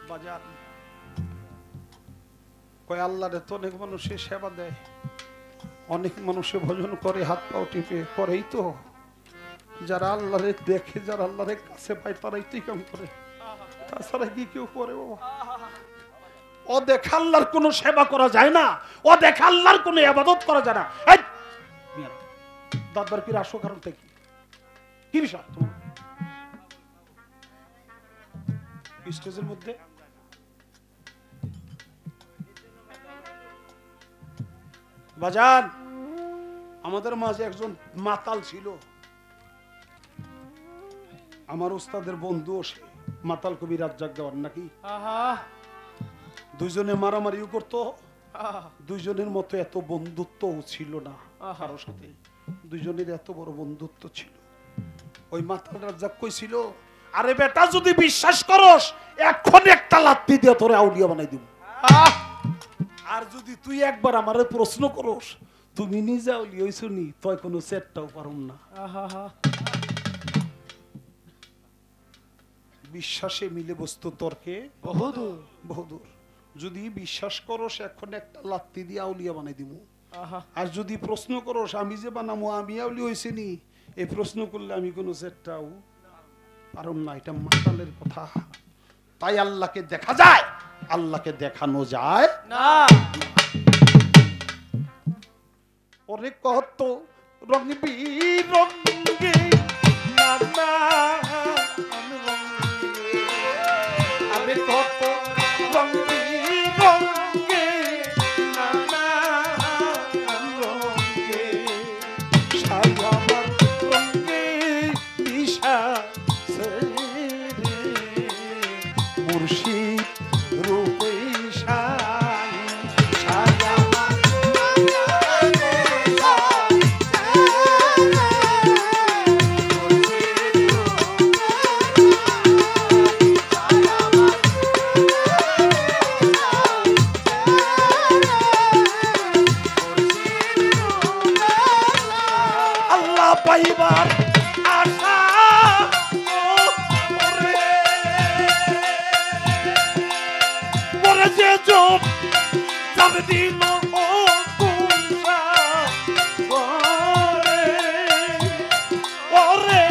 বাজার কয় আল্লাহরে তো অনেক মানুষে সেবা দেয়, অনেক মানুষে ভজন করে, হাত পাও টিপে করেই তো, যারা আল্লাহরে দেখে, যারা আল্লাহরে কাছে পায় তারাই তো কাম করে, তাছাড়া কি কেউ করে বাবা? ও দেখে আল্লাহর কোনো সেবা করা যায় না, ও দেখে আল্লাহর কোনো ইবাদত করা যায় না। এই মিয়া দাদবার কি রাসো কারণ থেকে কি বিষয় তোমার স্টেজের মধ্যে? বাজান আমাদের মাঝে একজন মাতাল ছিল, আমার উস্তাদের বন্ধু, সে মাতাল কবি রাজ্জাক দেওয়ার নাকি, দুইজনে মারামারিও করতো, দুইজনের মতো এত বন্ধুত্ব ছিল না কারো সাথে, দুইজনের এত বড় বন্ধুত্ব ছিল। ওই মাতাল রাজ্জাক কইছিল, আরে বেটা যদি বিশ্বাস করস এখন একটা লাত্তি দিয়ে তোরে আউলিয়া বানাই দিব, আর যদি তুই একবার আমারে প্রশ্ন করস তুমি নিজে আউলিয়া হইছো নি, তুই কোনো সেটটাও পারুম না। বিশ্বাসে মিলে বস্তু তর্কে বহুদূর বহুদূর। যদি বিশ্বাস করস এখন একটা লাত্তি দিয়ে আউলিয়া বানাই দিব, আর যদি প্রশ্ন করস আমি যে বানামো আমি আউলিয়া হইছি নি, এই প্রশ্ন করলে আমি কোনো সেটটাও পারুম না। এটা মাতালের কথা। তাই আল্লাহকে দেখা যায়, আল্লাহকে দেখানো যায় না। অনেক কত রং বিরঙ্গে নানা আমি কত রং বিরঙ্গে নানা রঙ্গে সাজাবার রঙ্গে দিশা মুর্শিদ রূপে আল্লাহ পাইবার আশা পরে যে জব যাব দিন ও কুমসা ওরে ওরে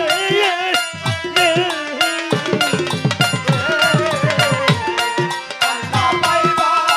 আল্লাহ পাইবার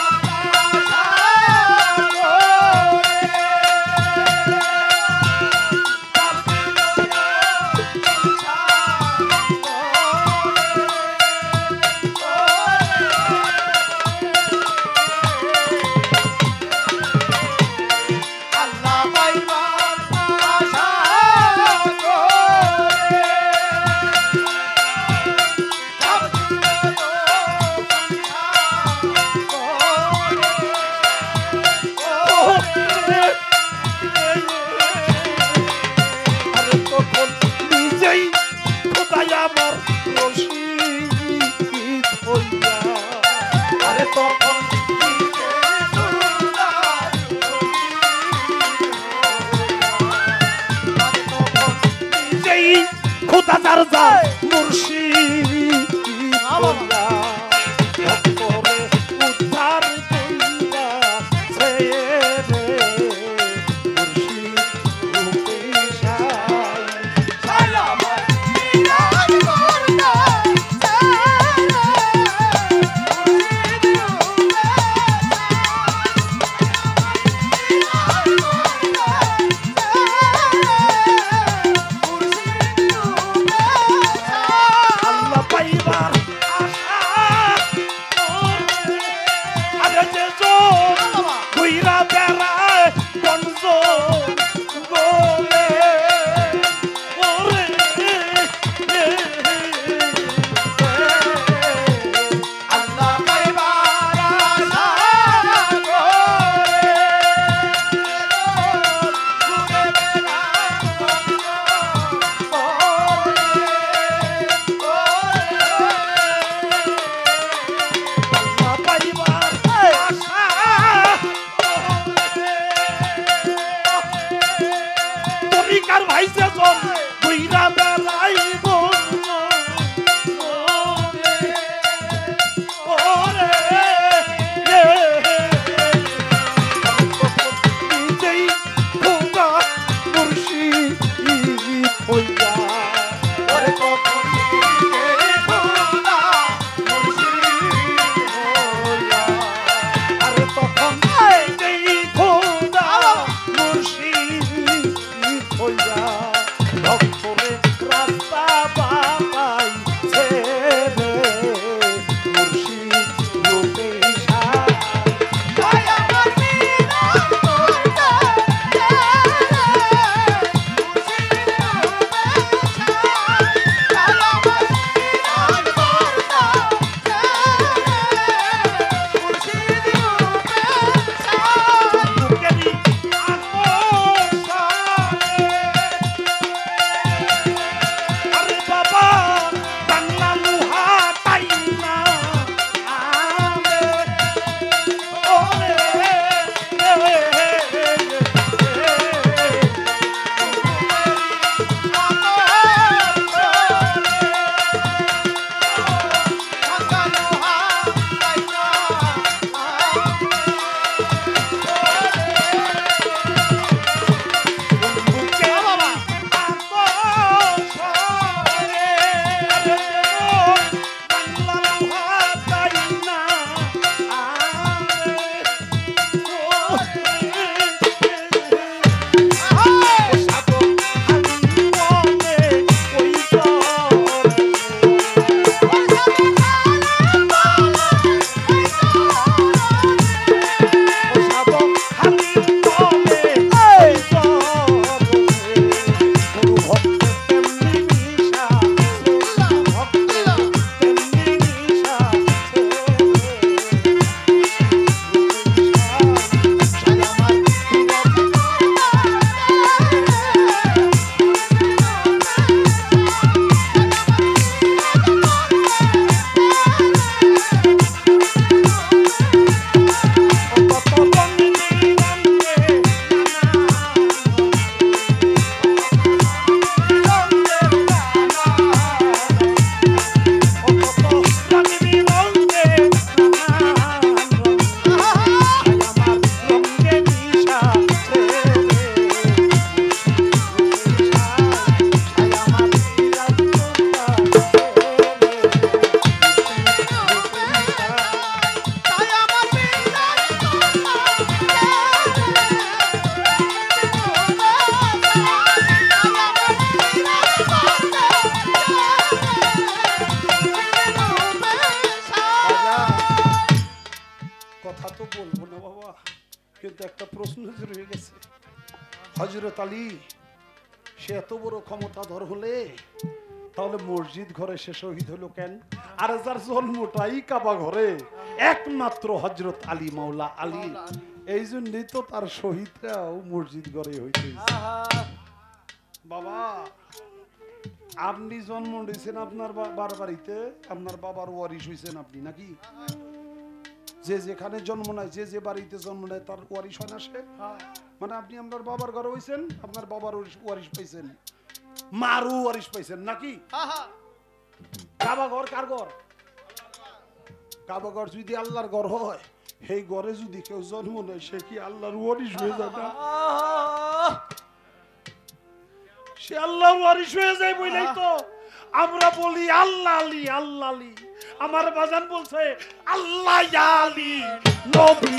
কথা তো বলবো না বাবা, কিন্তু একটা প্রশ্ন যে রয়ে গেছে। হযরত আলী সে এত বড় ক্ষমতাধর হলে তাহলে মসজিদ ঘরে সে শহীদ হলো কেন? আর যার জন্মটাই কাবা ঘরে, একমাত্র হযরত আলী মাওলা আলী, এই জন্যই তো তার শহীদরাও মসজিদ ঘরে হইতে। বাবা আপনি জন্ম নিয়েছেন আপনার বাবার বাড়িতে, আপনার বাবার ওয়ারিশ হয়েছেন আপনি নাকি? যে যেখানে জন্ম নেয়, যে যে বাড়িতে জন্ম নেয় তার ওয়ারিশ হয় না সে? মানে আপনি আপনার বাবার ঘরে হয়েছেন, আপনার বাবার ওয়ারিশ পাইছেন, মারু ওয়ারিশ পাইছেন নাকি? কাবা ঘর কার ঘর? কাবা ঘর যদি আল্লাহর ঘর হয়, সেই ঘরে যদি কেউ জন্ম নেয় সে কি আল্লাহর ওয়ারিশ হয়ে যায় না? সে আল্লাহর ওয়ারিশ হয়ে যায় বলেই তো আমরা বলি আল্লাহ আলী আল্লাহ আলী। আমার বাজান বলছে আল্লাহ আলী নবী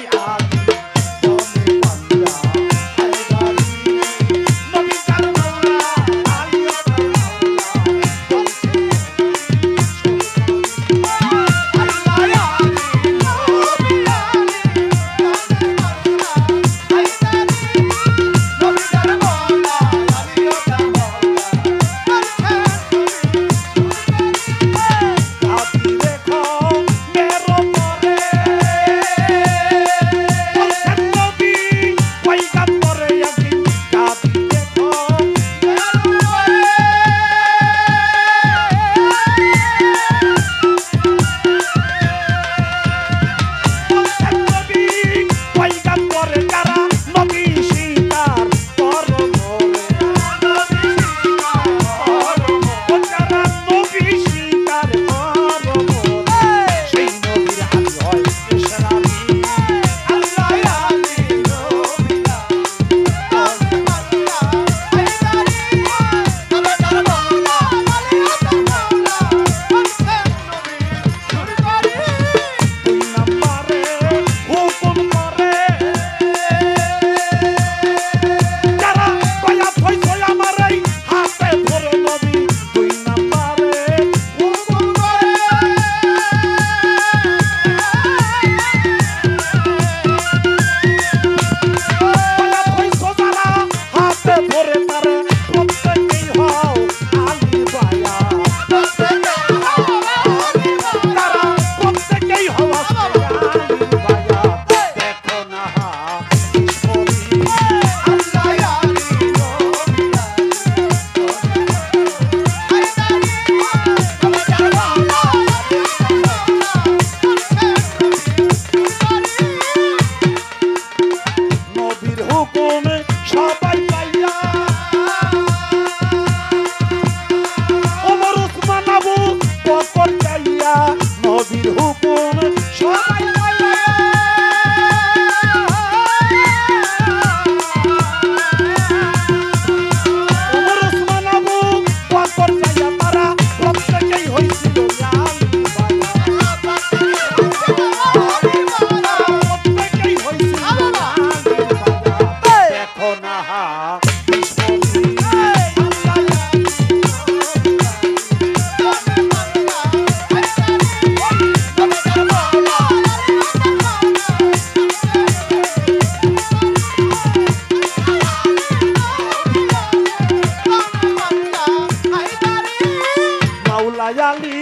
আলী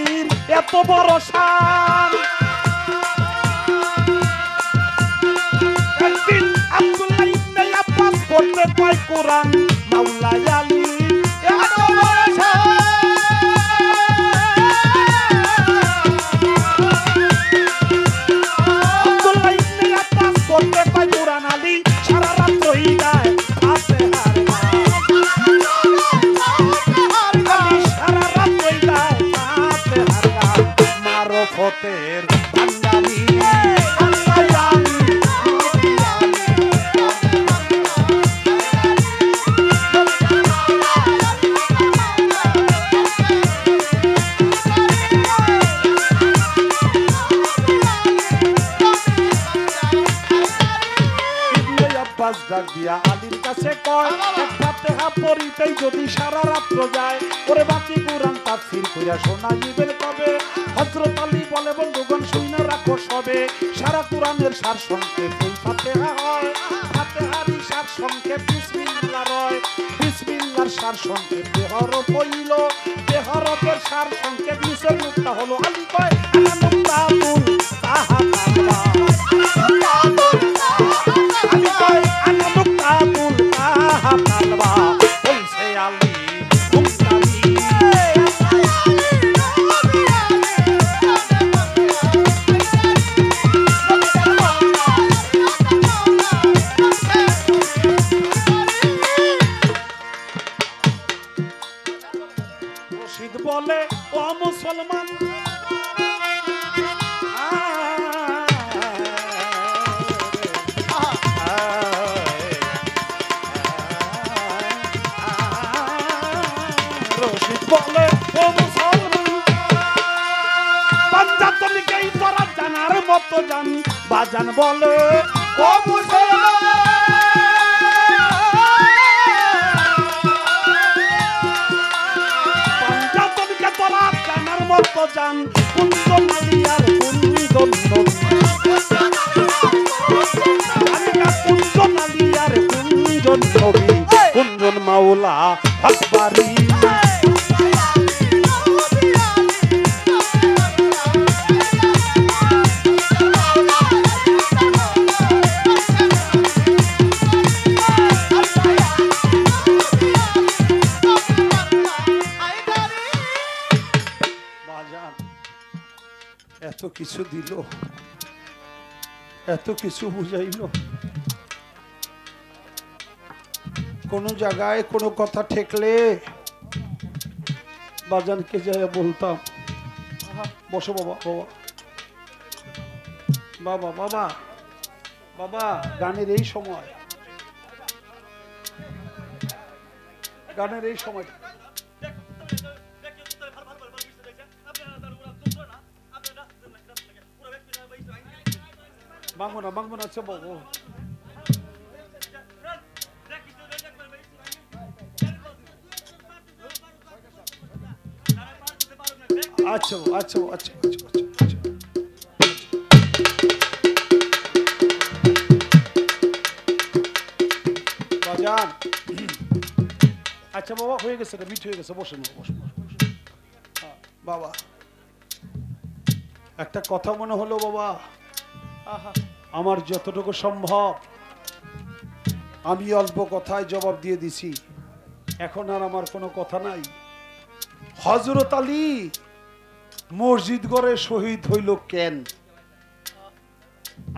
এত বড় শান। একদিন আব্দুল্লাহ ইবনে আব্বাস পড়তে পায় কোরআন, মাওলা আলী এত বড় শান। আব্দুল্লাহ ইবনে আব্বাস পড়তে পায় কোরআন, আলী সারা রাত রহি যায় হাতে হার মারফতের ভান্ডারি আল্লাহ আলী নবী ডাক দিয়া আলীর কাছে কয়, ফাতিহা পড়িতেই যদি সারা রাত্র যায়, ওরে বাকি কুরআন তাফসীর কইরা শোনাইবেন কবে? হযরত আলী বলে, বন্ধুগণ শুনে রাখো হবে সারা কোরআনের সার সংক্ষেপ এই ফাতিহা হয় ফাতিহারই সার সংক্ষেপ বিসমিল্লাহ রয় বিসমিল্লাহর সার সংক্ষেপ বেহরফ হইল বেহরফের সার সংক্ষেপ নিচের নুক্তা হলো আলী কয় আনা নুক্তাতুল তাহা আলী কয় আনা নুক্তাতুল তাহা তালবা বলছে আলী মুক্তাবি বলে ও মুসলমান রশিদ বলে ও মুসলমান পাঞ্জাতনিকেই তোরা জানার মতো জান বাজান বলে ও মুসলমান জান কুঞ্জন আলিয়ার কুঞ্জন কুঞ্জন আলিয়ার কুঞ্জন নবী কুঞ্জন মাওলা আকবরী এত কিছু দিল এত কিছু বুঝাইল কোন জায়গায় কোন কথা ঠেকলে বাজানকে যাই বলতাম বসো বাবা বাবা বাবা বাবা বাবা গানের এই সময় বাংবো না আচ্ছা বাবু আচ্ছা আচ্ছা আচ্ছা বাজান আচ্ছা বাবা হয়ে গেছে মিট হয়ে গেছে বসে বাবা একটা কথা মনে হলো বাবা আমার যতটুকু সম্ভব আমি অল্প কথায় জবাব দিয়ে দিছি এখন আর আমার কোনো কথা নাই হযরত আলী মসজিদ গড়ে শহীদ হইল কেন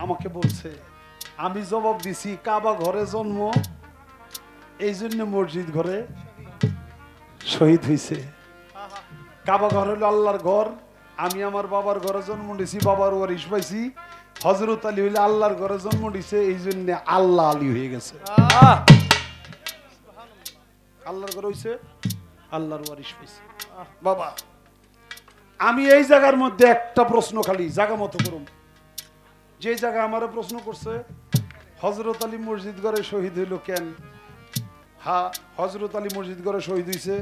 আমাকে বলছে আমি জবাব দিছি কাবা ঘরে জন্ম এই জন্য মসজিদ ঘরে শহীদ হইছে কাবা ঘর হলো আল্লাহর ঘর আমি আমার বাবার ঘরে জন্ম নিয়েছি বাবার ওয়ারিশ পাইছি হযরত আলী হইলে আল্লাহর ঘরে জন্ম নিয়েছে এই জন্য আল্লাহ আলী হয়ে গেছে আল্লাহর ঘরে হইছে আল্লাহর ওয়ারিশ পাইছে বাবা আমি এই জায়গার মধ্যে একটা প্রশ্ন খালি জায়গা মতো করুন যে জায়গা আমারে প্রশ্ন করছে হযরত আলী মসজিদ ঘরে শহীদ হইল কেন হ্যাঁ হযরত আলী মসজিদ ঘরে শহীদ হইছে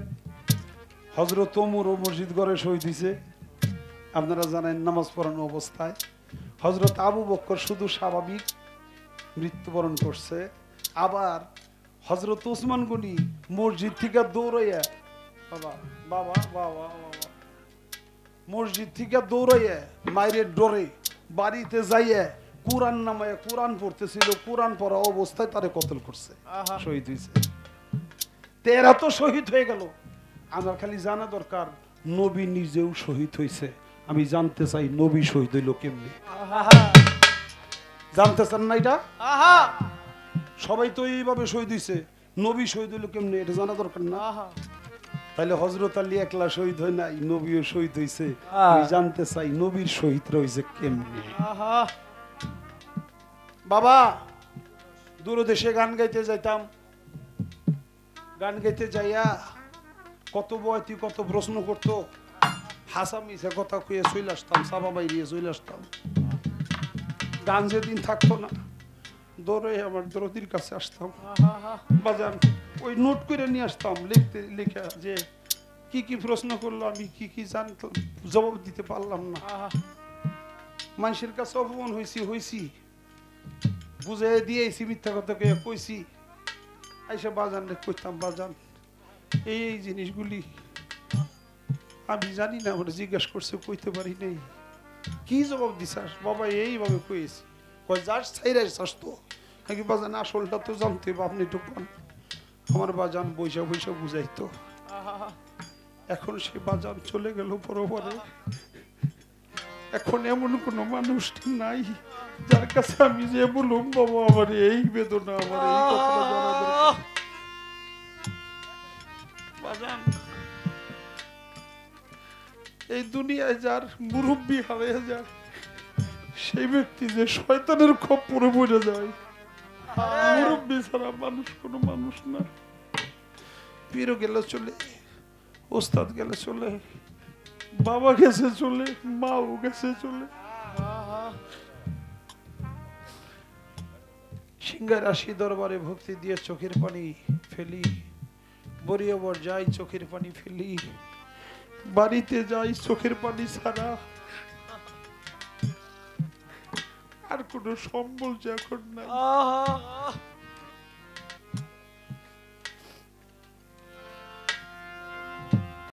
হযরত ওমরও মসজিদ ঘরে শহীদ হইছে আপনারা জানেন নামাজ পড়ানো অবস্থায় হযরত আবু বকর শুধু স্বাভাবিক মৃত্যুবরণ করছে আবার হযরত ওসমান গনি মসজিদ থেকে দৌড়াইয়া বাবা বাবা বাবা বাবা মসজিদ থেকে দৌড়াইয়া মায়ের ডরে বাড়িতে যাইয়া কুরআন নামায় কুরআন পড়তেছিল কুরআন পড়া অবস্থায় তারে কতল করছে শহীদ হইছে তেরা তো শহীদ হয়ে গেল আমার খালি জানা দরকার নবী নিজেও শহীদ হইছে আমি জানতে চাই নবী শহীদ হইল কেমনে জানতে চান না এটা সবাই তো এইভাবে শহীদ হইছে নবী শহীদ হইল কেমনে এটা জানা দরকার না তাহলে হযরত আলী একলা শহীদ হয় নাই নবীও শহীদ হইছে আমি জানতে চাই নবীর শহীদ হইছে কেমনে বাবা দূরদেশে গান গাইতে যাইতাম গান গাইতে যাইয়া কত বয়তি কত প্রশ্ন করতো হাসা মিশে কথা কইয়ে চলে আসতাম সাবা বাইরিয়ে চলে আসতাম গান যেদিন থাকতো না দৌড়ে আমার দরদির কাছে আসতাম বাজান ওই নোট করে নিয়ে আসতাম লিখতে লিখা যে কি কি প্রশ্ন করলো আমি কি কি জানতাম জবাব দিতে পারলাম না মানুষের কাছে অপমান হয়েছি বুঝে দিয়েছি, মিথ্যা কথা কইছি, আইসা বাজান রে কইতাম বাজান এই জিনিসগুলি আমি জানি না, আমার জিজ্ঞাসা করছে কইতে পারি নাই। কি জবাব দিছাস? বাবা এইভাবে কইছি। কয় যাস ছাইরাই চাস তো নাকি বাজান? আসলটা তো জানতে হবে, আপনি তো পান। আমার বাজান বৈশা বৈশা বুঝাইতো। এখন সে বাজান চলে গেল পরপরে। এখন এমন কোন মানুষ নাই যার কাছে আমি যে বলুম বাবা আমার এই বেদনা, আমার এই কথাটা জানা দরকার। বাজান এই দুনিয়ায় যার মুরব্বী হারিয়ে যায় সেই ব্যক্তি যে শয়তানের খপ্পরে পড়ে যায়। মুরব্বী ছাড়া মানুষ কোনো মানুষ না। পীরও গেলে চলে, ওস্তাদ গেলে চলে, বাবা গেছে চলে, মাও গেছে চলে। সিংহার আসি দরবারে ভক্তি দিয়ে চোখের পানি ফেলি, বরিয়বর যাই চোখের পানি ফেলি, বাড়িতে যাই চোখের পানি ছাড়া আর কোনো সম্বল যে এখন নাই।